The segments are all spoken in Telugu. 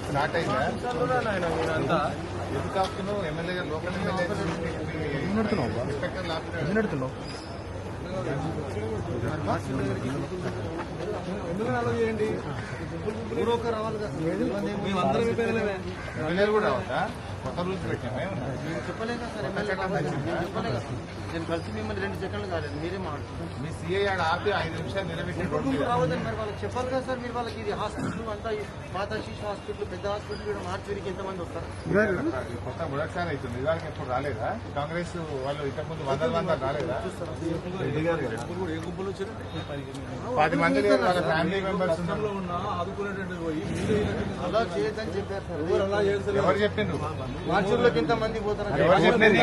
స్టార్ట్ అయిందా ఎందుకు ఆపుతున్నావు? ఎమ్మెల్యే లోకల్ ఎమ్మెల్యే ఎందుకు అలా చేయండి? మేమందరం ఎమ్మెల్యేలు కూడా రావద్దా? కొత్త రూల్స్ పెట్టామే చెప్పలేదు సార్. నేను కలిసి మిమ్మల్ని 2 సెకండ్లు కాలేదు, మీరే మాట్లాడుతున్నారు. మీ సీఐ ఆడ ఆపి 5 నిమిషాలు నిలబెట్టి రావద్దని మరి వాళ్ళకి చెప్పాలి కదా సార్. మీరు వాళ్ళకి ఇది హాస్పిటల్ అంతా పాత శిశు హాస్పిటల్, పెద్ద హాస్పిటల్ కూడా మార్చిరికి ఎంతమంది వస్తారు? కొత్త మొదటిసారి అవుతుంది. ఇవాళకి ఎప్పుడు రాలేదా? కాంగ్రెస్ వాళ్ళు ఇంతకుముందు 100 రాలేదా? 10 మంది వాళ్ళ ఫ్యామిలీ మెంబర్స్ అలా చేయొద్దని చెప్పారు సార్. ఎవరు చెప్పిండ్రు? మార్చుల్లోకి ఇంతమంది పోతారు. ఎవరు చెప్పింది?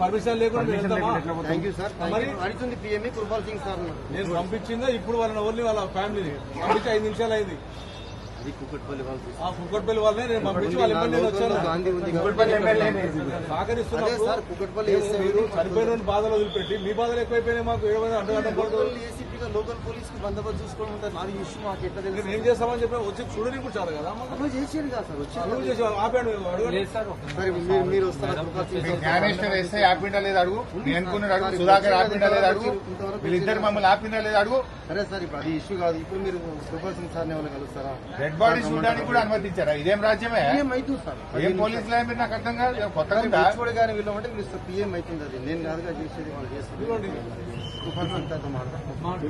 పర్మిషన్ లేకుండా థ్యాంక్ యూ సార్. అడుగుతుంది పిఎంఈ కుర్బాల్ సింగ్ సార్. నేను పంపించిందా ఇప్పుడు వాళ్ళని ఓన్లీ వాళ్ళ ఫ్యామిలీని పంపించి 5 నిమిషాలు అయింది. అది కుక్కట్పల్లి వాళ్ళు, కుక్కట్పల్లి వాళ్ళనే నేను పంపించి వాళ్ళ ఎమ్మెల్యే వచ్చాను. సహకరిస్తున్నారు సార్. కుక్కట్పల్లి మీరు చనిపోయిన బాధలు వదిలిపెట్టి మీ బాధలు ఎక్కువైపోయినాయి. మాకు ఏసీపీగా లోకల్ పోలీస్ కి బందోబస్తు చూసుకోవడం ఉంటుంది. నాది ఇష్యూ మాకు ఎట్లా తెలుసు? ఏం చేస్తామని చెప్పి వచ్చి చూడని కూడా చాలు కదా. నువ్వు చేసేది కాదు సార్. వచ్చి చేసి ఆపాడు. మీరు వస్తారు. జ్ఞానేశ్వర్ ఎస్ఐ ఆపిండా లేదు అడుగు. నేను అడుగు. సుధాకర్ ఆపిండా లేదు అడుగు. వీళ్ళిద్దరు మమ్మల్ని ఆపిండా లేదు అడుగు. సరే సార్, ఇప్పుడు అది ఇష్యూ కాదు. ఇప్పుడు మీరు కుర్బాల్ సింగ్ సార్ ఎవరు కలుస్తారా? డెడ్ బాడీ చూడడానికి కూడా అనుమతించారా? ఇదేం రాజ్యమే? అవుతుంది సార్. ఏం పోలీసులు మీరు నాకు అర్థం కాదు. కొత్తగా కానీ వీళ్ళు అంటే మీరు పిఎం అవుతుంది. అది నేను కాదుగా చేసేది, వాళ్ళు చేస్తారు. తుఫాన్ అంతా మాట్లాడుతున్నారు.